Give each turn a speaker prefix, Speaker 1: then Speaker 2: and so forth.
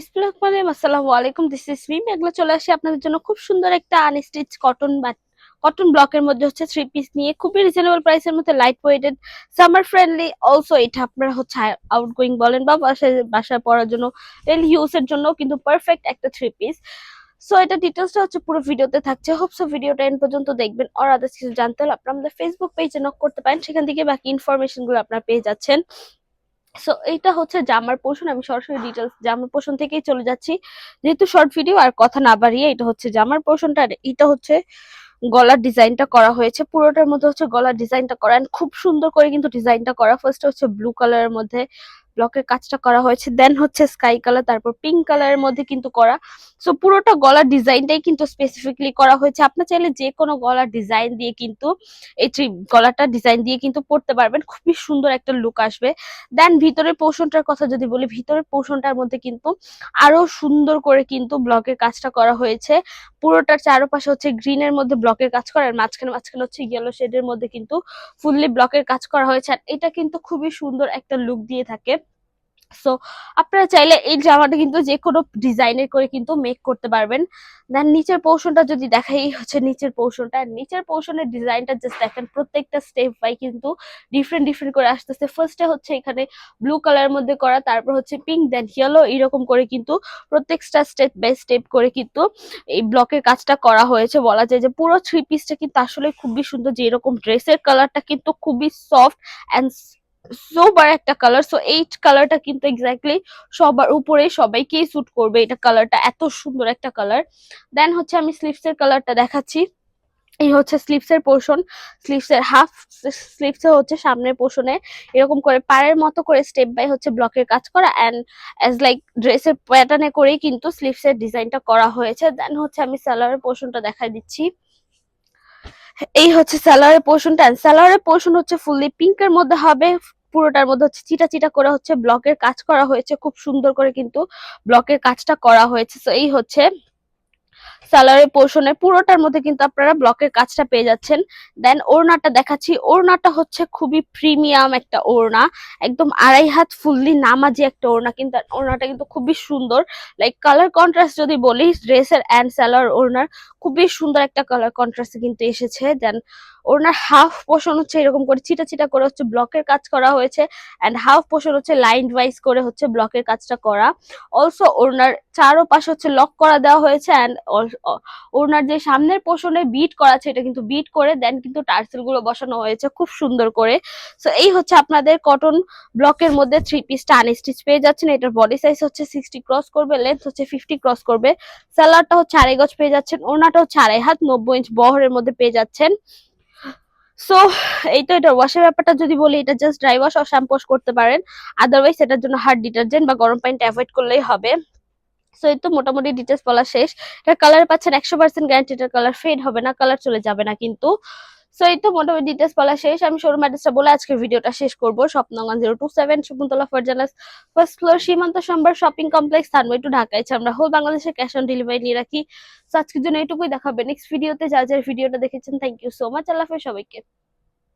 Speaker 1: আসসালামু আলাইকুম, this is মিম। এগুলো চলে আসে আপনাদের জন্য খুব সুন্দর একটা আনস্টিচ কটন বা কটন ব্লকের মধ্যে হচ্ছে থ্রি পিস নিয়ে খুবই রিজনেবল প্রাইসের মধ্যে light weighted summer friendly. Also এটা আপনারা হচ্ছে আউটগোয়িং বলেন বা বাসায় পরার জন্য ডেইলি ইউজের জন্য কিন্তু পারফেক্ট একটা থ্রি পিস। সো এটা ডিটেলসটা হচ্ছে পুরো ভিডিওতে থাকছে। হোপসো ভিডিওটা এন্ড পর্যন্ত দেখবেন। আর আদার্স কিছু জানতে হলে আপনারা আমাদের ফেসবুক পেজে নক করতে পারেন, সেখান থেকে বাকি ইনফরমেশন গুলো আপনারা পেয়ে যাচ্ছেন। সো এইটা হচ্ছে জামার পোর্শন। আমি সরাসরি ডিটেলস জামার পোর্শন থেকেই চলে যাচ্ছি, যেহেতু শর্ট ভিডিও আর কথা না বাড়িয়ে। এটা হচ্ছে জামার পোর্শনটা, আর এটা হচ্ছে গলার ডিজাইনটা করা হয়েছে। পুরোটার মধ্যে হচ্ছে গলার ডিজাইনটা করা and খুব সুন্দর করে কিন্তু ডিজাইনটা করা। ফার্স্ট হচ্ছে ব্লু কালারের মধ্যে ব্লকের কাজটা করা হয়েছে, দেন হচ্ছে স্কাই কালার, তারপর পিঙ্ক কালারের মধ্যে কিন্তু করা। সো পুরোটা গলার ডিজাইনটাই কিন্তু স্পেসিফিকলি করা হয়েছে। আপনি চাইলে যে কোনো গলার ডিজাইন দিয়ে কিন্তু এই গলাটা ডিজাইন দিয়ে কিন্তু পরতে পারবেন, খুবই সুন্দর একটা লুক আসবে। দেন ভিতরের পোর্শনটার কথা যদি বলি, ভিতরের পোর্শনটার মধ্যে কিন্তু আরো সুন্দর করে কিন্তু ব্লকের কাজটা করা হয়েছে। পুরোটার চারপাশে হচ্ছে গ্রিন এর মধ্যে ব্লকের কাজ করা, আর মাঝখানে মাঝখানে হচ্ছে ইয়েলো শেডের মধ্যে কিন্তু ফুললি ব্লকের কাজ করা হয়েছে। আর এটা কিন্তু খুবই সুন্দর একটা লুক দিয়ে থাকে। সো আপনারা চাইলে এই জামাটা কিন্তু যে কোনো ডিজাইনের করে কিন্তু মেক করতে পারবেন। দেন নিচের পোর্শনটা যদি দেখাই, হচ্ছে নিচের পোর্শনটা, নিচের পোর্শনের ডিজাইনটা জাস্ট দেখেন, প্রত্যেকটা স্টেপ বাই কিন্তু ডিফারেন্ট ডিফারেন্ট করে আসতেছে। ফার্স্টে হচ্ছে এখানে ব্লু কালারের মধ্যে করা, তারপর হচ্ছে পিঙ্ক, দেন ইয়েলো, এরকম করে কিন্তু প্রত্যেকটা স্টেপ বাই স্টেপ করে কিন্তু এই ব্লকের কাজটা করা হয়েছে। বলা যায় যে পুরো থ্রি পিসটা কিন্তু আসলে খুবই সুন্দর, যে এরকম ড্রেসের কালারটা কিন্তু খুবই সফট অ্যান্ড সোবার একটা কালার। সো এই কালারটা কিন্তু এক্স্যাক্টলি সবার উপরে সবাইকেই স্যুট করবে। এটা কালারটা এত সুন্দর একটা কালার। দেন হচ্ছে আমি স্লিভস এর কালারটা দেখাচ্ছি। এই হচ্ছে স্লিভস এর পোর্শন। স্লিভস এর হাফ স্লিভস এ হচ্ছে সামনের পোর্শনে এরকম করে পাড়ের মতো করে স্টেপ বাই হচ্ছে ব্লকের কাজ করা, এন্ড অ্যাজ লাইক ড্রেসের প্যাটার্নে করেই কিন্তু স্লিভস এর ডিজাইনটা করা হয়েছে। দেন হচ্ছে আমি সালোয়ারের পোর্শনটা দেখাই দিচ্ছি। এই হচ্ছে সালোয়ারের পোর্শনটা। সালোয়ারের পোর্শন হচ্ছে ফুললি পিঙ্কের মধ্যে হবে। পুরোটার মধ্যে হচ্ছে চিটা চিটা করে হচ্ছে ব্লকের কাজ করা হয়েছে, খুব সুন্দর করে কিন্তু ব্লকের কাজটা করা হয়েছে। তো এই হচ্ছে সালোয়ারের পোর্শনের পুরোটার মধ্যে কিন্তু আপনারা ব্লকের কাজটা পেয়ে যাচ্ছেন। দেন ওড়নাটা দেখাচ্ছি। ওড়নাটা হচ্ছে খুবই প্রিমিয়াম একটা ওড়না, একদম 2.5 হাত ফুললি নামাজি একটা ওড়না। কিন্তু ওড়নাটা কিন্তু খুবই সুন্দর। লাইক কালার কন্ট্রাস্ট যদি বলি, ড্রেসের অ্যান্ড সালোয়ার ওড়নার খুবই সুন্দর একটা কালার কন্ট্রাস্ট কিন্তু এসেছে। দেন ওড়নার হাফ পোর্শন হচ্ছে এরকম করে চিটা চিটা করে হচ্ছে ব্লকের কাজ করা হয়েছে, অ্যান্ড হাফ পোর্শন হচ্ছে লাইন ওয়াইজ করে হচ্ছে ব্লকের কাজটা করা। অলসো ওড়নার চারোপাশে হচ্ছে লক করা দেওয়া হয়েছে, অ্যান্ড ওড়নার যে সামনের পোর্শনে বিট করা আছে, এটা কিন্তু বিট করে দেন কিন্তু টার্সেল গুলো বসানো হয়েছে খুব সুন্দর করে। সো এই হচ্ছে আপনাদের কটন ব্লকের মধ্যে থ্রি পিসটা আনস্টিচ পেয়ে যাচ্ছেন। এটার বডি সাইজ হচ্ছে 60 ক্রস করবে, লেন্থ হচ্ছে 50 ক্রস করবে। সালোয়ারটা হচ্ছে 2.5 গজ পেয়ে যাচ্ছেন, ওড়নাটা হচ্ছে 2.5 হাত 90 ইঞ্চ বহরের মধ্যে পেয়ে যাচ্ছেন। সো এই তো এটা ওয়াশের ব্যাপারটা যদি বলি, এটা জাস্ট ড্রাই ওয়াশ আর শ্যাম্পু ওয়াশ করতে পারেন। আদারওয়াইজ এটার জন্য হার্ড ডিটারজেন্ট বা গরম পানিটা অ্যাভয়েড করলেই হবে। সো এই তো মোটামুটি ডিটেলস বলা শেষ। এটার কালার পাচ্ছেন 100% গ্যারান্টি, এটার কালার ফেড হবে না, কালার চলে যাবে না কিন্তু। সো এই তো মোটামুটি ডিটেলস বলা শেষ। আমি শোরুম অ্যাড্রেসটা বলে আজকে ভিডিওটা শেষ করবো। স্বপ্নগঞ্জ 027 শকুন্তলা ফারজানাস, ফার্স্ট ফ্লোর, সীমান্ত সম্ভার শপিং কমপ্লেক্স, থানওয়ে টু ঢাকা। এছাড়া আমরা হোল বাংলাদেশে ক্যাশ অন ডেলিভারি নিয়ে রাখি। সো আজকের জন্য এইটুকুই, দেখাবে নেক্সট ভিডিওতে। যা যার ভিডিওটা দেখেছেন, থ্যাংক ইউ সো মাচ। আল্লাহ হাফেজ সবাইকে।